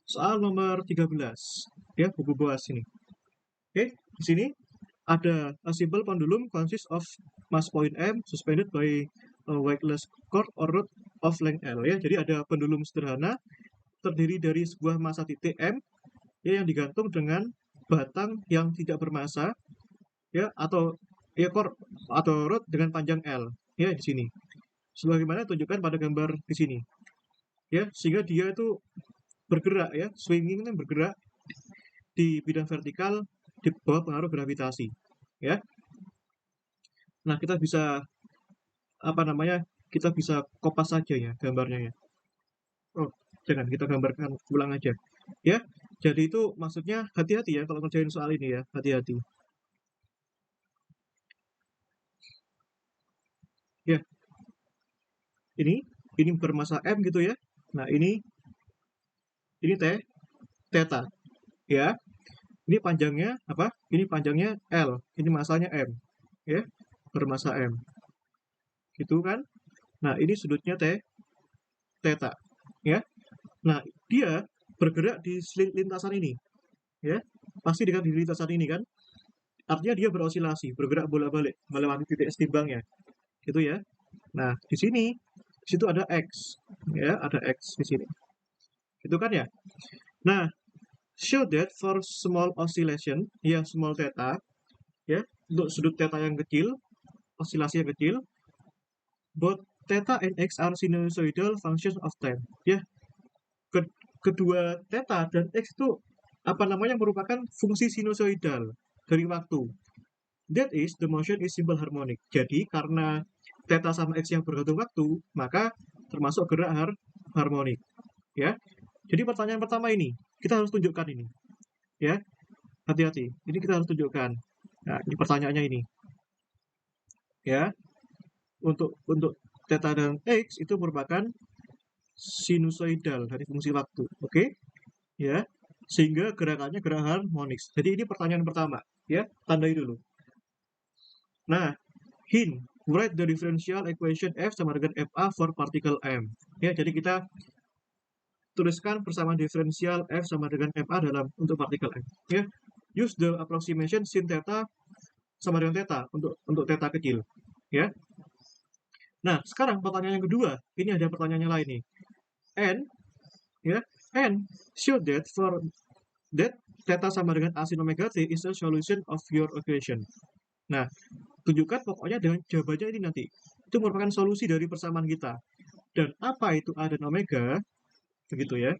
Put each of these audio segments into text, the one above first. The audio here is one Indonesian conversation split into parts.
soal nomor 13 ya, buku boas ini. Oke, di sini ada a simple pendulum consists of mass point M suspended by a weightless cord or rod of length L ya. Jadi ada pendulum sederhana terdiri dari sebuah massa titik M ya, yang digantung dengan batang yang tidak bermassa ya, atau ya cord atau rod dengan panjang L ya di sini. Sebagaimana tunjukkan pada gambar di sini ya, sehingga dia itu bergerak ya, swinging itu bergerak di bidang vertikal di bawah pengaruh gravitasi ya. Nah, kita bisa apa namanya? Kita bisa kopas saja ya gambarnya ya. Oh, jangan, kita gambarkan ulang aja. Ya. Jadi itu maksudnya hati-hati ya kalau ngerjain soal ini ya, hati-hati. Ya, ini bermassa M gitu ya. Nah, ini theta ya. Ini panjangnya apa? Ini panjangnya L, ini massanya M ya, bermassa M. Gitu kan? Nah, ini sudutnya theta ya. Nah, dia bergerak di lintasan ini ya. Pasti dengan di lintasan ini kan? Artinya dia berosilasi, bergerak bolak-balik melewati titik setimbangnya. Gitu ya. Nah, di situ ada X ya, ada X di sini. Gitu kan ya? Nah, show that for small oscillation ya, small theta ya, untuk sudut theta yang kecil, osilasi yang kecil, both theta and x are sinusoidal functions of time ya. Kedua theta dan x itu apa namanya, merupakan fungsi sinusoidal dari waktu. That is, the motion is simple harmonic. Jadi karena theta sama x yang bergantung waktu, maka termasuk gerak harmonik ya. Jadi pertanyaan pertama ini kita harus tunjukkan ini ya, hati-hati, ini kita harus tunjukkan. Nah, ini pertanyaannya ini ya, untuk theta dan x itu merupakan sinusoidal dari fungsi waktu, oke ya, sehingga gerakannya gerak harmonik. Jadi ini pertanyaan pertama ya, tandai dulu. Nah, hint, write the differential equation F sama dengan FA for particle M ya. Jadi kita tuliskan persamaan diferensial F sama dengan FA dalam untuk partikel M ya. Use the approximation sin theta sama dengan theta untuk theta kecil ya. Nah, sekarang pertanyaan yang kedua, ini ada pertanyaan yang lain nih. And ya, and show that for that theta sama dengan A sin omega t is a solution of your equation. Nah, tunjukkan pokoknya dengan jawabannya ini nanti. Itu merupakan solusi dari persamaan kita. Dan apa itu A dan omega? Begitu ya.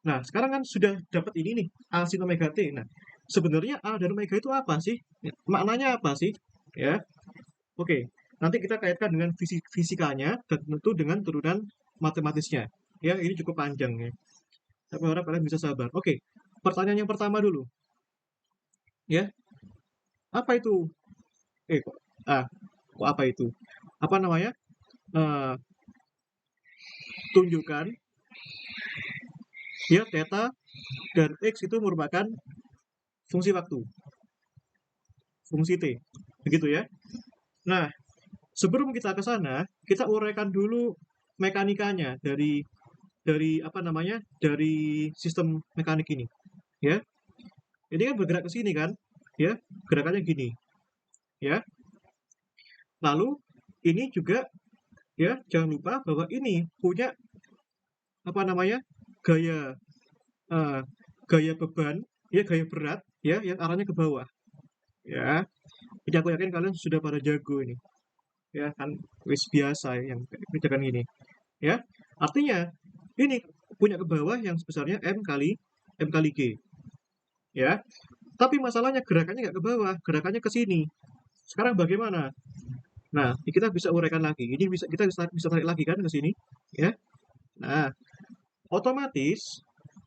Nah, sekarang kan sudah dapat ini nih, A sin omega t. Nah, sebenarnya A dan omega itu apa sih? Maknanya apa sih? Ya. Oke, nanti kita kaitkan dengan fisikanya dan tentu dengan turunan matematisnya. Ya, ini cukup panjang ya. Saya harap kalian bisa sabar. Oke, pertanyaan yang pertama dulu. Ya, apa itu? Kok apa itu? Apa namanya? Tunjukkan ya, theta dan x itu merupakan fungsi waktu, fungsi t, begitu ya. Nah, sebelum kita ke sana, kita uraikan dulu mekanikanya dari apa namanya, dari sistem mekanik ini ya. Ini kan bergerak ke sini kan ya, gerakannya gini ya. Lalu ini juga ya, jangan lupa bahwa ini punya apa namanya, gaya gaya beban ya, gaya berat ya, yang arahnya ke bawah ya. Jadi aku yakin kalian sudah pada jago ini ya kan, wis biasa ya, yang kerjakan ini ya. Artinya ini punya ke bawah yang sebesarnya M kali G ya. Tapi masalahnya gerakannya nggak ke bawah, gerakannya ke sini. Sekarang bagaimana? Nah, kita bisa uraikan lagi. Ini kita bisa tarik lagi kan ke sini ya. Nah, otomatis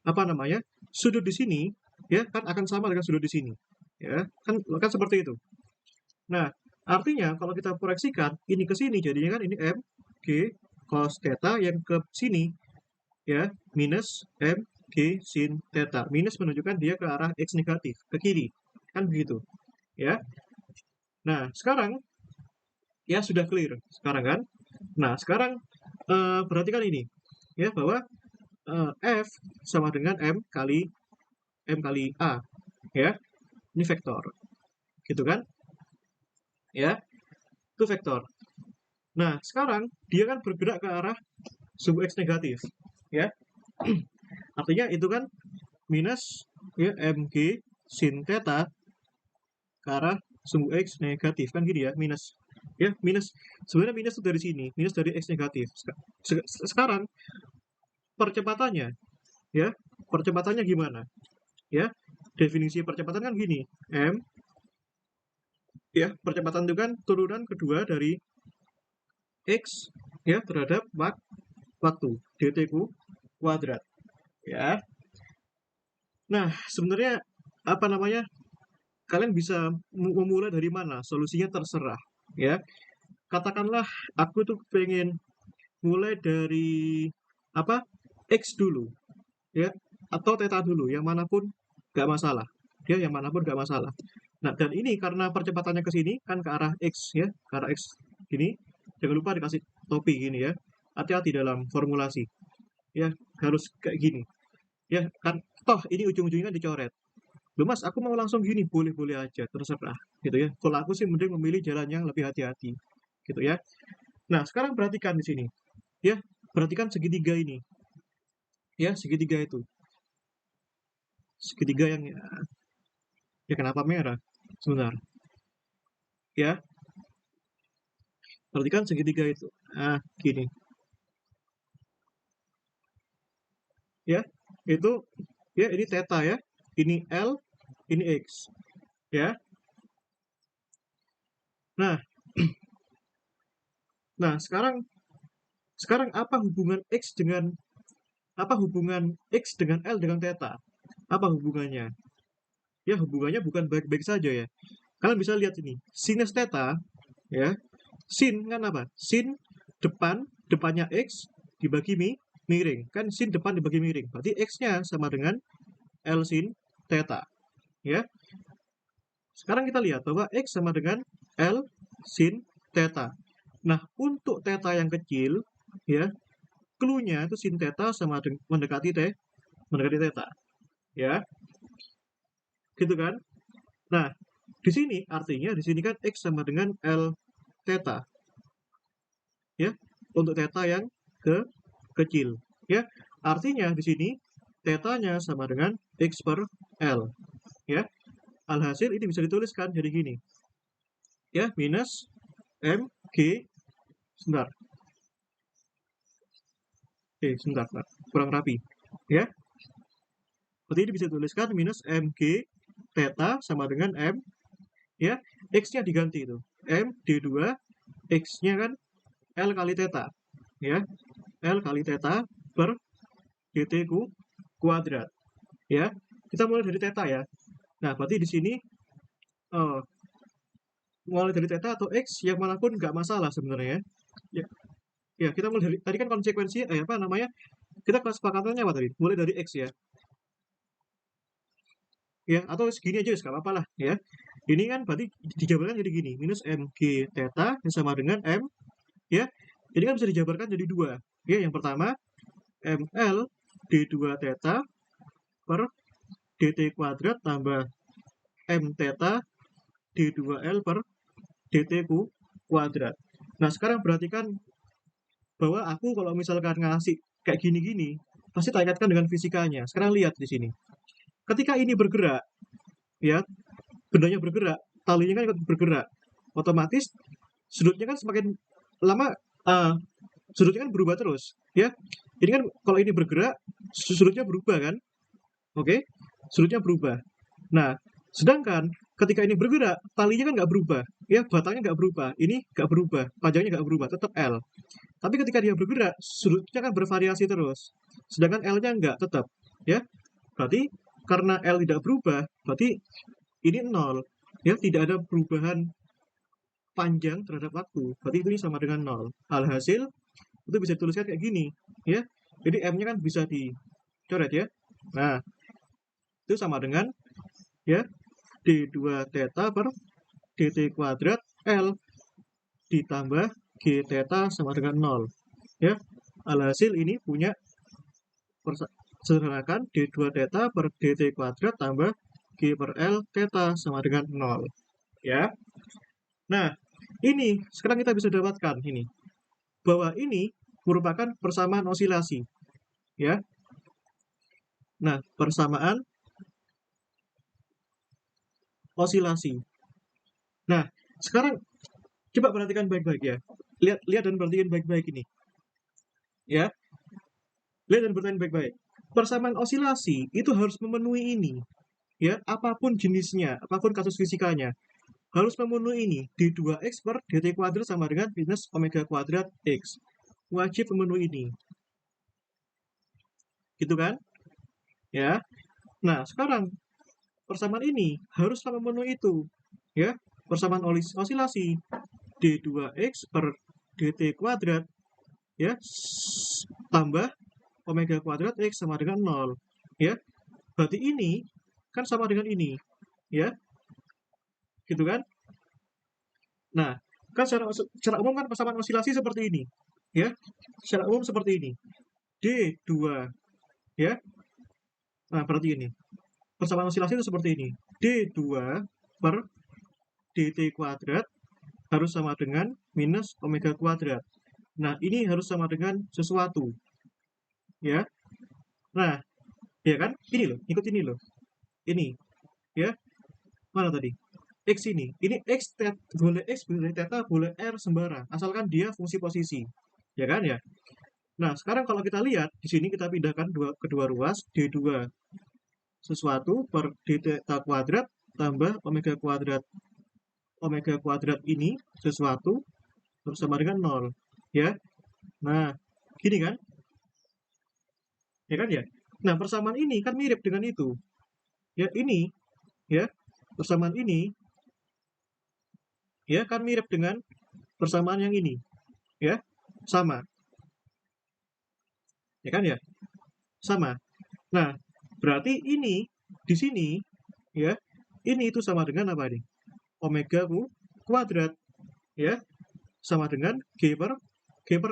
apa namanya, sudut di sini ya kan akan sama dengan sudut di sini ya, kan seperti itu. Nah, artinya kalau kita proyeksikan ini ke sini, jadinya kan ini M G cos theta, yang ke sini ya minus M G sin theta. Minus menunjukkan dia ke arah X negatif, ke kiri kan begitu ya. Nah, sekarang ya sudah clear sekarang kan. Nah, sekarang perhatikan ini ya, bahwa F sama dengan M kali A, ya. Ini vektor, gitu kan? Ya, itu vektor. Nah, sekarang dia kan bergerak ke arah sumbu X negatif, ya. Artinya itu kan minus ya MG sin theta ke arah sumbu X negatif, kan gini ya, minus. Ya, minus. Sebenarnya minus itu dari sini, minus dari X negatif. Sekarang percepatannya, ya, percepatannya gimana? Ya, definisi percepatan kan gini, M, ya, percepatan itu kan turunan kedua dari X, ya, terhadap waktu, dt kuadrat, ya. Nah, sebenarnya apa namanya? Kalian bisa memulai dari mana? Solusinya terserah, ya. Katakanlah aku tuh pengen mulai dari apa? X dulu, ya, atau theta dulu, yang manapun nggak masalah, ya, yang manapun nggak masalah. Nah, dan ini karena percepatannya ke sini kan ke arah X, ya, ke arah X gini. Jangan lupa dikasih topi gini ya. Hati-hati dalam formulasi, ya, harus kayak gini, ya kan. Toh ini ujung-ujungnya kan dicoret. Loh mas, aku mau langsung gini, boleh-boleh aja, terserah, gitu ya. Kalau aku sih mending memilih jalan yang lebih hati-hati, gitu ya. Nah, sekarang perhatikan di sini, ya, perhatikan segitiga ini, ya, segitiga itu, segitiga yang ya kenapa merah? Sebentar, ya, perhatikan segitiga itu. Nah, gini, ya, itu, ya, ini theta ya, ini L, ini X, ya. Nah, nah sekarang apa hubungan X dengan L dengan theta? Apa hubungannya? Ya, hubungannya bukan baik-baik saja ya. Kalian bisa lihat ini, sinus theta, ya. Sin kan apa? Sin depannya X dibagi miring. Kan sin depan dibagi miring. Berarti X-nya sama dengan L sin theta, ya. Sekarang kita lihat bahwa X sama dengan L sin theta. Nah, untuk theta yang kecil, ya, clue-nya itu sin theta sama dengan mendekati theta, ya. Gitu kan? Nah, di sini artinya di sini kan X sama dengan L theta, ya, untuk theta yang kecil, ya. Artinya di sini theta-nya sama dengan X per L, ya. Alhasil ini bisa dituliskan jadi gini, ya, minus MG, sebentar, sebentar, kurang rapi, ya. Berarti ini bisa dituliskan minus MG theta sama dengan M, ya, X-nya diganti itu, M D2, X-nya kan L kali theta, ya, L kali theta per dt kuadrat, ya. Kita mulai dari theta ya. Nah, berarti di sini mulai dari theta atau X yang manapun nggak masalah sebenarnya, ya. Ya, kita mulai dari tadi kan konsekuensi apa namanya? Kita kesepakatannya apa tadi? Mulai dari X ya. Ya, atau segini aja nggak apa-apa lah ya. Ini kan berarti dijabarkan jadi gini, minus MG theta yang sama dengan M, ya. Ini kan bisa dijabarkan jadi dua, ya. Yang pertama ML D2 theta per dt kuadrat tambah M theta D2L per dt kuadrat. Nah, sekarang perhatikan bahwa aku kalau misalkan ngasih kayak gini-gini, pasti tak kaitkan dengan fisikanya. Sekarang lihat di sini. Ketika ini bergerak, ya, bendanya bergerak, talinya kan ikut bergerak. Otomatis sudutnya kan semakin lama sudutnya kan berubah terus, ya. Ini kan kalau ini bergerak, sudutnya berubah kan? Oke, sudutnya berubah. Nah, sedangkan ketika ini bergerak, talinya kan nggak berubah, ya, batangnya nggak berubah, ini nggak berubah, panjangnya nggak berubah, tetap L. Tapi ketika dia bergerak, sudutnya kan bervariasi terus, sedangkan L-nya nggak tetap, ya. Berarti karena L tidak berubah, berarti ini 0, ya, tidak ada perubahan panjang terhadap waktu, berarti ini sama dengan 0. Alhasil itu bisa dituliskan kayak gini, ya. Jadi M-nya kan bisa dicoret ya. Nah, itu sama dengan, ya, D2 theta per dt kuadrat L ditambah G theta sama dengan 0, ya. Alhasil ini punya Sederhanakan D2 theta per dt kuadrat tambah G per L theta sama dengan 0. Ya. Nah, ini sekarang kita bisa dapatkan ini. Bahwa ini merupakan persamaan osilasi. Ya. Nah, persamaan osilasi. Nah, sekarang coba perhatikan baik-baik ya. Lihat dan perhatikan baik-baik ini. Ya. Lihat dan perhatikan baik-baik. Persamaan osilasi itu harus memenuhi ini. Ya, apapun jenisnya, apapun kasus fisikanya, harus memenuhi ini. D2x per dt kuadrat sama dengan minus omega kuadrat x. Wajib memenuhi ini. Gitu kan? Ya. Nah, sekarang persamaan ini haruslah memenuhi itu. Ya, persamaan osilasi D2x per dt kuadrat ya tambah omega kuadrat x sama dengan 0. Ya. Berarti ini kan sama dengan ini. Ya. Gitu kan? Nah, kan secara umum kan persamaan osilasi seperti ini. Ya. Secara umum seperti ini. D2 ya. Nah, berarti ini. Persamaan osilasi itu seperti ini. D2 per dt kuadrat harus sama dengan minus omega kuadrat. Nah, ini harus sama dengan sesuatu. Ya. Nah, ya kan? Ini loh, ikut ini loh. Ini. Ya. Mana tadi? X ini. Ini X boleh X, boleh theta, boleh R sembarang. Asalkan dia fungsi posisi. Ya kan ya? Nah, sekarang kalau kita lihat, di sini kita pindahkan kedua ruas, D2 sesuatu per d theta kuadrat tambah omega kuadrat. Omega kuadrat ini sesuatu bersama dengan 0. Ya. Nah, gini kan? Ya kan ya? Nah, persamaan ini kan mirip dengan itu. Ya, ini ya, persamaan ini ya kan mirip dengan persamaan yang ini. Ya, sama. Ya kan ya? Sama. Nah, berarti ini di sini ya, ini itu sama dengan apa nih? Omega kuadrat ya, sama dengan G per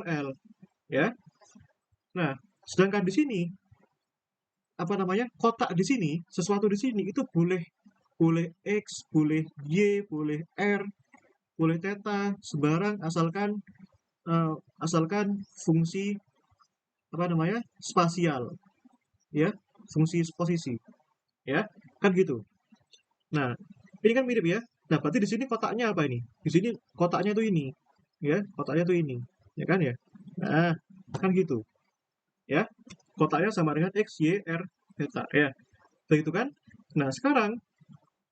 L ya. Nah, sedangkan di sini apa namanya? Kotak di sini, sesuatu di sini itu boleh X, boleh Y, boleh R, boleh theta, sembarang asalkan fungsi apa namanya? Spasial ya, fungsi posisi ya. Kan gitu. Nah, ini kan mirip ya. Nah, berarti di sini kotaknya apa ini? Di sini kotaknya tuh ini. Ya, kotaknya tuh ini. Ya kan ya? Nah, kan gitu. Ya. Kotaknya sama dengan X, Y, R, theta. Ya. Begitu kan? Nah, sekarang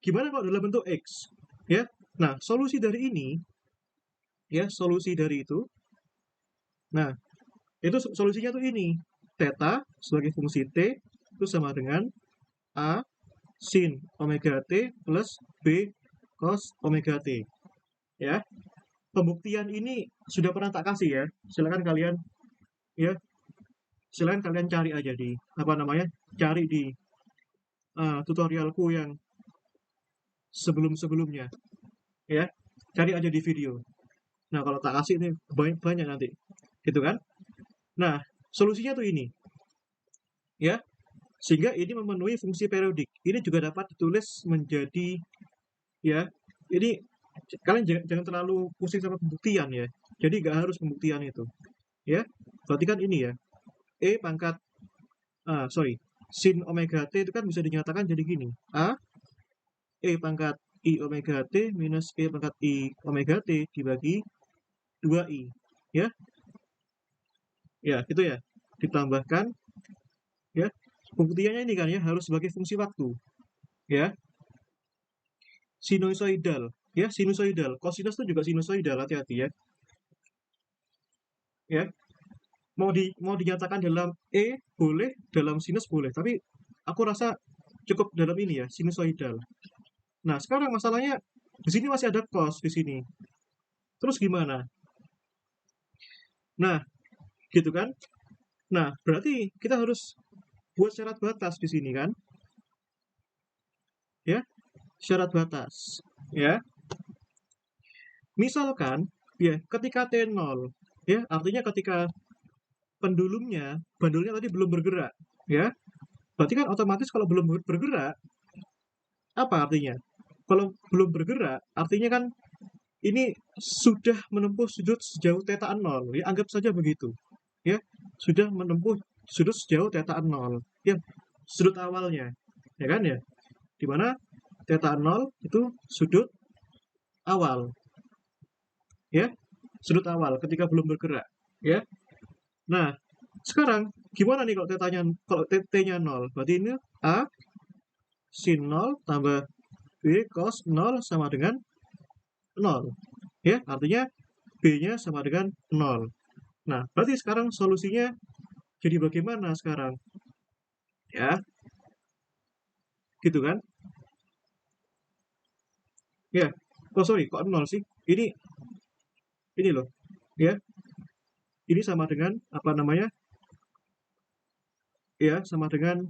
gimana kalau dalam bentuk X? Ya. Nah, solusi dari ini, ya, solusi dari itu. Nah, itu solusinya tuh ini. Theta sebagai fungsi T itu sama dengan A sin omega T plus B cos omega T. Ya. Pembuktian ini sudah pernah tak kasih ya. Silakan kalian ya, silakan kalian cari aja di apa namanya? Cari di tutorialku yang sebelum-sebelumnya ya. Cari aja di video. Nah, kalau tak kasih ini banyak nanti. Gitu kan? Nah, solusinya tuh ini. Ya. Sehingga ini memenuhi fungsi periodik. Ini juga dapat ditulis menjadi ya. Ini kalian jangan terlalu pusing sama pembuktian ya. Jadi nggak harus pembuktian itu. Ya. Berarti kan ini ya. E pangkat sin omega T itu kan bisa dinyatakan jadi gini. A E pangkat I omega T minus E pangkat I omega T dibagi 2I. Ya. Ya, itu ya. Ditambahkan ya. Pembuktiannya ini kan ya harus sebagai fungsi waktu. Ya. Sinusoidal. Ya, sinusoidal. Kosinus itu juga sinusoidal, hati-hati ya. Ya. Mau dinyatakan dalam E boleh, dalam sinus boleh, tapi aku rasa cukup dalam ini ya, sinusoidal. Nah, sekarang masalahnya di sini masih ada cos di sini. Terus gimana? Nah, gitu kan? Nah, berarti kita harus buat syarat batas di sini kan? Ya, syarat batas. Ya. Misalkan ya, ketika T0 ya, artinya ketika bandulnya tadi belum bergerak, ya. Berarti kan otomatis kalau belum bergerak, apa artinya? Kalau belum bergerak, artinya kan ini sudah menempuh sudut sejauh θ 0, ya anggap saja begitu. Ya, sudah menempuh sudut sejauh θ 0, ya sudut awalnya, ya kan ya? Di mana θ 0 itu sudut awal, ya, sudut awal ketika belum bergerak, ya. Nah, sekarang gimana nih kalau kalau t-nya 0? Berarti ini A sin 0 tambah B cos 0 sama dengan 0. Ya, artinya B-nya sama dengan 0. Nah, berarti sekarang solusinya jadi bagaimana sekarang? Ya, gitu kan? Ya, oh sorry, kok 0 sih? Ini loh, ya. Ini sama dengan, apa namanya, ya, sama dengan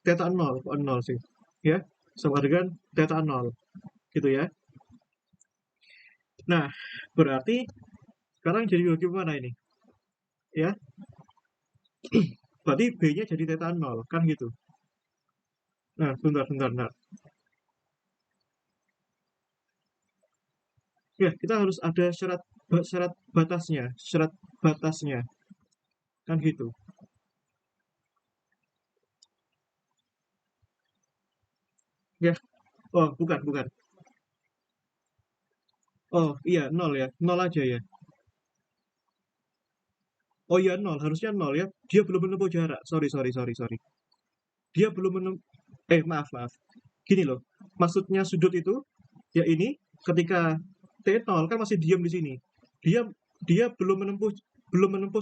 θ 0, kok 0 sih? Ya, sama dengan θ 0, gitu ya. Nah, berarti sekarang jadi bagaimana ini? Ya, berarti B-nya jadi θ 0, kan gitu. Nah, bentar. Ya, kita harus ada syarat batasnya, kan gitu. Ya, oh bukan. Oh iya, 0 ya, 0 aja ya. Oh iya, 0, harusnya 0 ya. Dia belum menempuh jarak, sorry. Dia belum menempuh, maaf. Gini loh, maksudnya sudut itu, ya ini, ketika T0 kan masih diam di sini. Dia dia belum menempuh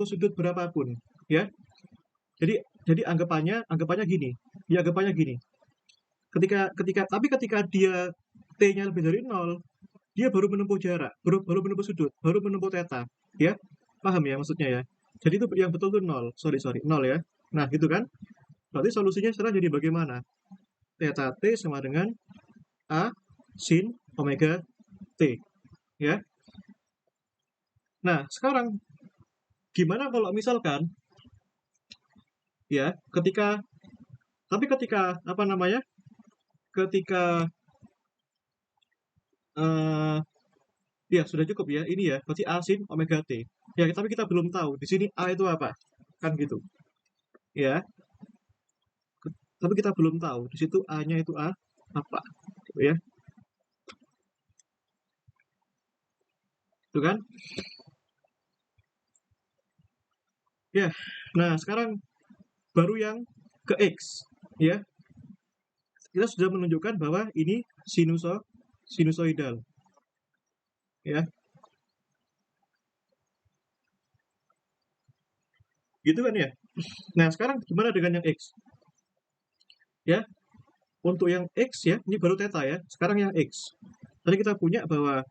sudut berapapun, ya. Jadi anggapannya gini. Ya anggapannya gini. Ketika dia T-nya lebih dari 0, dia baru menempuh jarak, baru menempuh sudut, baru menempuh θ, ya. Paham ya maksudnya ya? Jadi itu yang betul tuh 0. Sorry, 0 ya. Nah, gitu kan? Berarti solusinya sekarang jadi bagaimana? Theta T sama dengan A sin omega T, ya. Nah, sekarang gimana kalau misalkan, ya, ketika apa namanya? Ketika eh ya sudah cukup ya, ini ya, berarti A sin omega T. Ya, tapi kita belum tahu di sini A itu apa, kan gitu. Ya, tapi kita belum tahu di situ A-nya itu A apa, gitu ya. Itu kan? Ya. Nah, sekarang baru yang ke X, ya. Kita sudah menunjukkan bahwa ini sinusoidal, ya. Gitu kan ya? Nah, sekarang gimana dengan yang X? Ya, untuk yang X ya, ini baru theta ya. Sekarang yang X. Tadi kita punya bahwa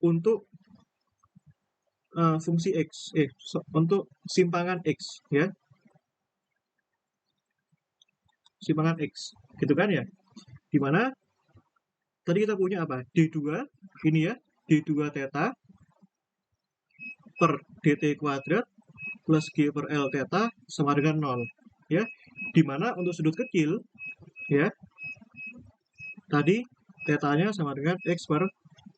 untuk fungsi X, untuk simpangan X, ya. Simpangan X, gitu kan ya? Dimana tadi kita punya apa? D2, ini ya, D2 theta per dt kuadrat plus G per L theta sama dengan 0, ya. Dimana untuk sudut kecil, ya, tadi theta-nya sama dengan X per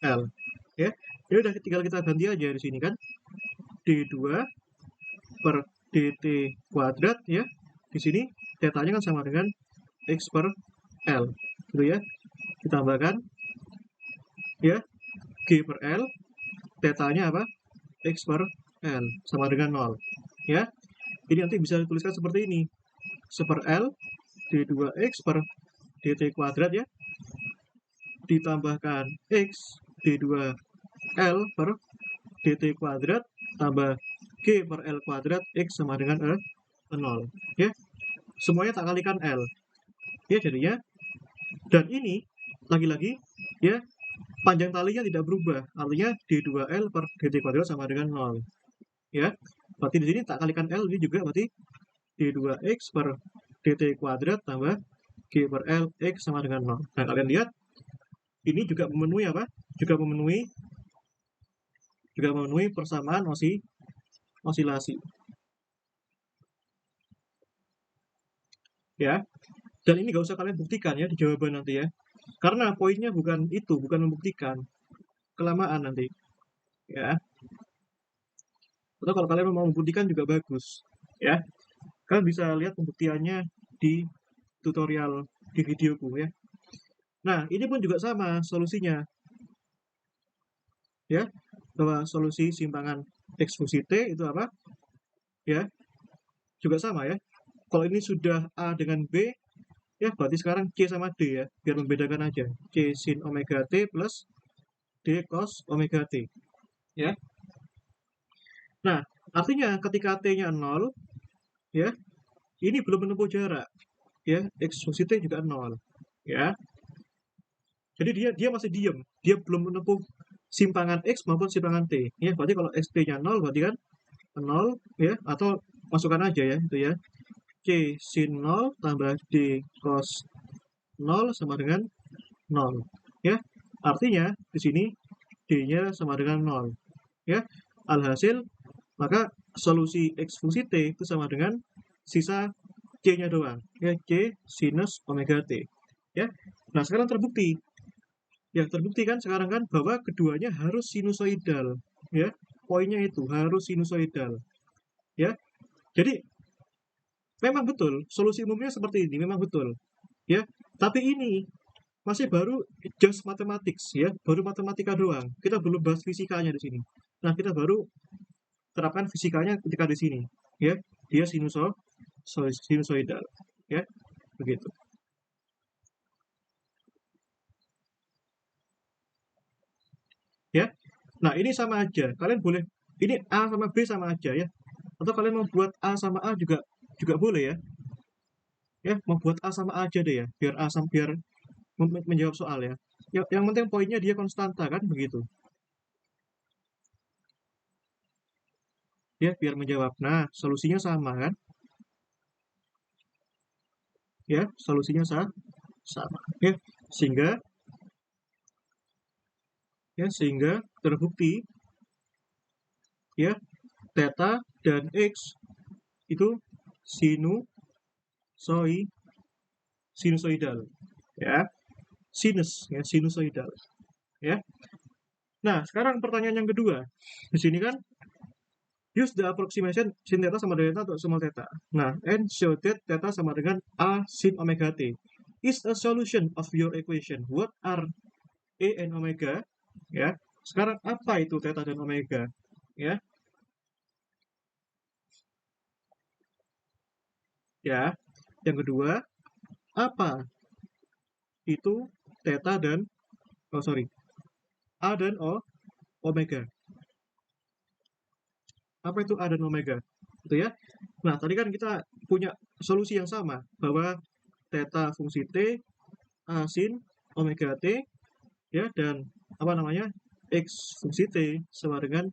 L, ya. Ya udah, tinggal kita ganti aja di sini kan. D2 per dt kuadrat, ya. Di sini theta-nya kan sama dengan X per L, gitu ya. Ditambahkan, ya, G per L, theta-nya apa? X per L sama dengan 0, ya. Ini nanti bisa dituliskan seperti ini. Seper L D2X per dt kuadrat, ya, ditambahkan X D2L per dt kuadrat tambah G per L kuadrat X sama dengan 0, ya. Semuanya tak kalikan L, ya, jadinya. Dan ini lagi-lagi, ya, panjang talinya tidak berubah, artinya D2L per dt kuadrat sama dengan 0, ya. Berarti di sini tak kalikan L, ini juga berarti D2X per dt kuadrat tambah G per L X sama dengan 0. Nah, kalian lihat, ini juga memenuhi apa? Juga memenuhi persamaan osilasi. ya. Dan ini nggak usah kalian buktikan ya di jawaban nanti ya. Karena poinnya bukan itu, bukan membuktikan. Kelamaan nanti, ya. Atau kalau kalian mau membuktikan juga bagus, ya. Kalian bisa lihat pembuktiannya di tutorial di videoku ya. Nah, ini pun juga sama solusinya, ya. Bahwa solusi simpangan X fungsi T itu apa? Ya, juga sama ya. Kalau ini sudah A dengan B, ya berarti sekarang C sama D ya, biar membedakan aja. C sin omega T plus D cos omega T, ya. Nah, artinya ketika T-nya 0, ya, ini belum menempuh jarak, ya, X fungsi T juga 0, ya. Jadi dia masih diem, dia belum menempuh simpangan X maupun simpangan T, ya. Berarti kalau XT-nya 0, berarti kan 0, ya, atau masukkan aja ya, itu ya. C sin 0 tambah D cos 0 sama dengan 0, ya. Artinya di sini D-nya sama dengan 0, ya. Alhasil maka solusi X fungsi T itu sama dengan sisa C-nya doang, ya, C sinus omega T, ya. Nah, sekarang terbukti. Yang terbukti kan sekarang kan bahwa keduanya harus sinusoidal, ya. Poinnya itu harus sinusoidal, ya. Jadi memang betul solusi umumnya seperti ini, memang betul, ya. Tapi ini masih baru just mathematics ya, baru matematika doang. Kita belum bahas fisikanya di sini. Nah, kita baru terapkan fisikanya ketika di sini, ya. Dia sinusoidal, ya. Begitu. Ya. Nah, ini sama aja. Kalian boleh ini A sama B sama aja ya. Atau kalian mau buat A sama A juga juga boleh ya. Ya, mau buat A sama A aja deh ya, biar A sama biar menjawab soal ya. Yang penting poinnya dia konstanta kan begitu. Ya, biar menjawab. Nah, solusinya sama kan? Ya, solusinya sama. Ya, sehingga terbukti ya theta dan x itu sinusoidal ya, sinusoidal ya. Nah, sekarang pertanyaan yang kedua di sini kan, use the approximation sin theta sama dengan theta atau small theta. Nah, and show that theta sama dengan a sin omega t is a solution of your equation. What are a and omega? Ya, sekarang apa itu theta dan omega? Ya, ya. Yang kedua, apa itu theta dan A dan omega. Apa itu A dan omega? Gitu ya. Nah, tadi kan kita punya solusi yang sama bahwa theta fungsi T A sin omega T ya, dan apa namanya? X fungsi T sama dengan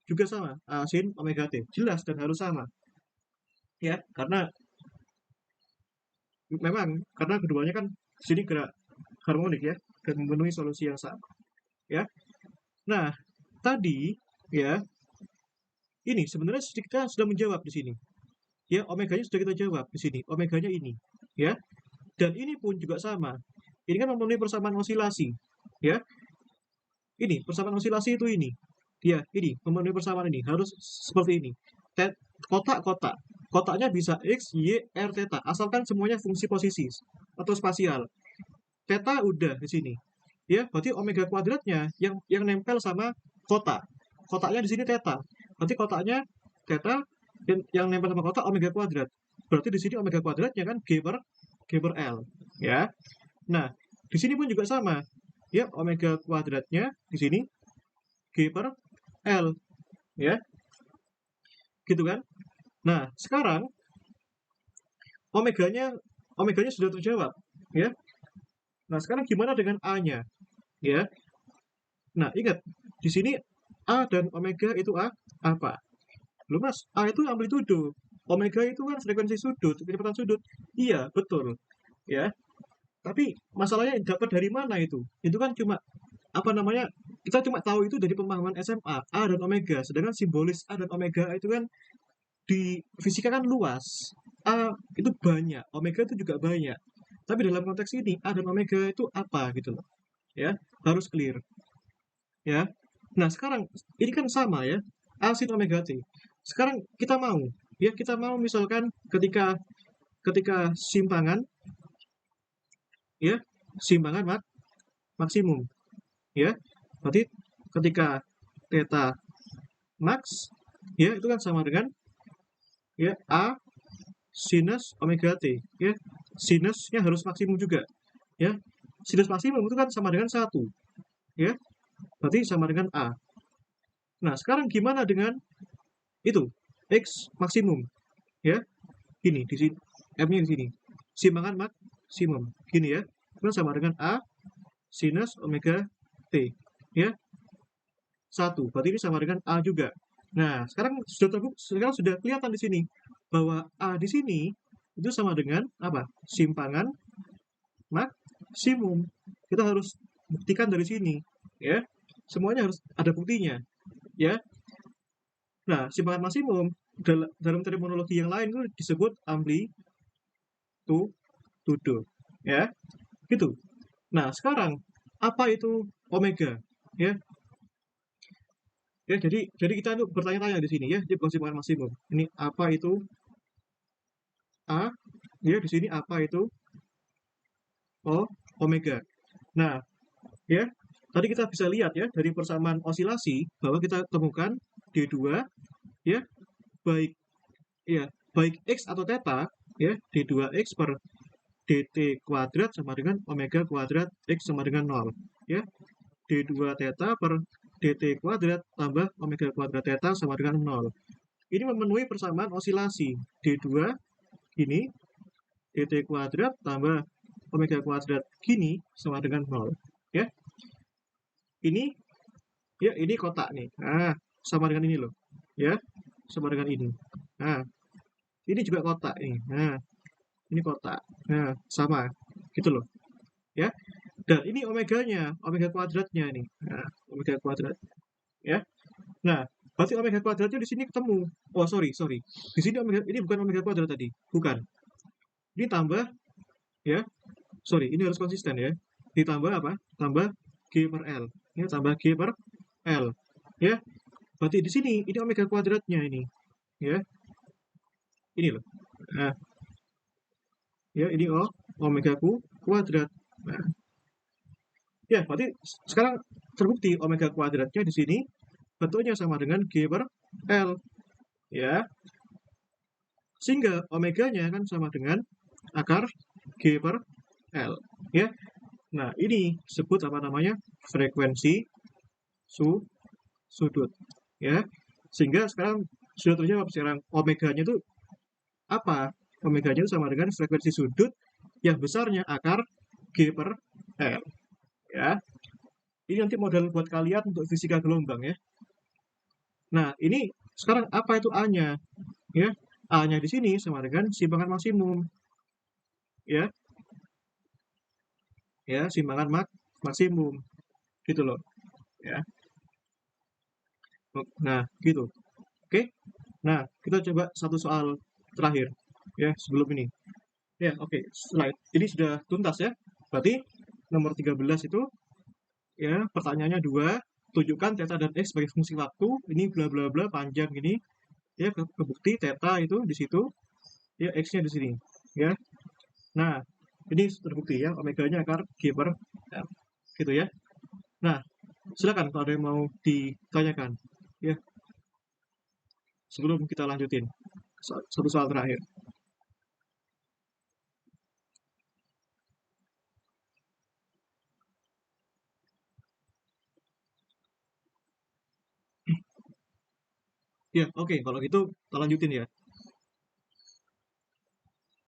juga sama A sin omega T. Jelas dan harus sama. Ya, karena memang karena keduanya kan sini gerak harmonik ya, dan memenuhi solusi yang sama. Ya. Nah, tadi ya, ini sebenarnya kita sudah menjawab di sini. Ya, omeganya sudah kita jawab di sini. Omeganya ini, ya. Dan ini pun juga sama. Ini kan memenuhi persamaan osilasi, ya. Ini persamaan osilasi itu ini. Ya, ini memenuhi persamaan ini harus seperti ini. Kotak-kotak. Kotaknya bisa X, Y, R, theta. Asalkan semuanya fungsi posisi atau spasial. Theta udah di sini. Ya, berarti omega kuadratnya yang nempel sama kotak. Kotaknya di sini theta. Berarti kotaknya theta yang nempel sama kotak omega kuadrat. Berarti di sini omega kuadratnya kan G per L, ya. Nah, di sini pun juga sama. Ya, omega kuadratnya di sini G per L, ya. Gitu kan? Nah, sekarang omeganya omeganya sudah terjawab, ya. Nah, sekarang gimana dengan A-nya? Ya. Nah, ingat, di sini A dan omega itu apa? Loh mas, A itu amplitudo, omega itu kan frekuensi sudut, kecepatan sudut. Iya, betul. Ya, tapi masalahnya dapat dari mana itu? Itu kan cuma apa namanya? Kita cuma tahu itu dari pemahaman SMA, A dan omega. Sedangkan simbolis A dan omega itu kan di fisika kan luas. A itu banyak, omega itu juga banyak. Tapi dalam konteks ini A dan omega itu apa gitu loh. Ya, harus clear ya. Nah, sekarang ini kan sama ya, A sin omega T. Sekarang kita mau misalkan ketika ketika simpangan ya, simpangan maksimum ya. Berarti ketika theta max ya itu kan sama dengan ya A sinus omega T ya. Sinusnya harus maksimum juga ya. Sinus maksimum itu kan sama dengan 1 ya. Berarti sama dengan A. Nah, sekarang gimana dengan itu? X maksimum ya. Gini di sini M-nya di sini. Simpangan maksimum. Gini ya. Itu kan sama dengan A sinus omega T ya. 1. Berarti ini sama dengan A juga. Nah, sekarang sudah kelihatan di sini bahwa A di sini itu sama dengan apa? Simpangan maksimum. Kita harus buktikan dari sini, ya. Semuanya harus ada buktinya, ya. Nah, simpangan maksimum dalam terminologi yang lain itu disebut amplitudo, ya. Gitu. Nah, sekarang apa itu omega, ya? Ya, jadi kita tuh bertanya-tanya di sini ya, di simpangan maksimum. Ini apa itu A? Ya, di sini apa itu omega. Nah, ya, tadi kita bisa lihat ya dari persamaan osilasi bahwa kita temukan D2 ya, baik ya, baik X atau theta ya, D2X per dt kuadrat sama dengan omega kuadrat X sama dengan 0 ya. D2 theta per dt kuadrat tambah omega kuadrat theta sama dengan 0. Ini memenuhi persamaan osilasi. D2 ini dt kuadrat tambah omega kuadrat gini sama dengan 0 ya. Ini ya, ini kotak nih. Nah, sama dengan ini loh. Ya, sama dengan ini. Nah, ini juga kotak nih. Nah, ini kotak. Nah, sama. Gitu loh. Ya. Dan ini omeganya, omega kuadratnya nih. Nah, omega kuadrat. Ya. Nah, berarti omega kuadratnya di sini ketemu. Oh, sorry, sorry. Di sini omega ini bukan omega kuadrat tadi. Bukan. Ini tambah ya. Sorry, ini harus konsisten ya. Ditambah apa? Tambah G per L. Ya, tambah G per L. Ya. Berarti di sini ini omega kuadratnya ini. Ya. Ini loh. Nah, ya ini omega kuadrat. Nah, ya berarti sekarang terbukti omega kuadratnya di sini bentuknya sama dengan G per L. Ya. Sehingga omeganya kan sama dengan akar G per L. Ya. Nah, ini disebut apa namanya? Frekuensi sudut. Ya. Sehingga sekarang sudah terjawab sekarang omeganya itu apa? Omeganya itu sama dengan frekuensi sudut yang besarnya akar G per L. Ya. Ini nanti modal buat kalian untuk fisika gelombang ya. Nah, ini sekarang apa itu A-nya? Ya, A-nya di sini sama dengan simpangan maksimum. Ya, ya simpangan maksimum. Gitu loh. Ya. Nah, gitu. Oke. Nah, kita coba satu soal terakhir ya sebelum ini. Ya, oke. Slide. Ini sudah tuntas ya. Berarti nomor 13 itu ya pertanyaannya dua, tunjukkan theta dan x sebagai fungsi waktu. Ini bla bla bla panjang gini. Ya, kebukti theta itu di situ, ya x-nya di sini. Ya. Nah, ini terbukti ya omeganya akar G per L. Gitu ya. Nah, silakan kalau ada yang mau ditanyakan ya sebelum kita lanjutin. Satu soal terakhir. Ya, oke. Kalau gitu kita lanjutin ya.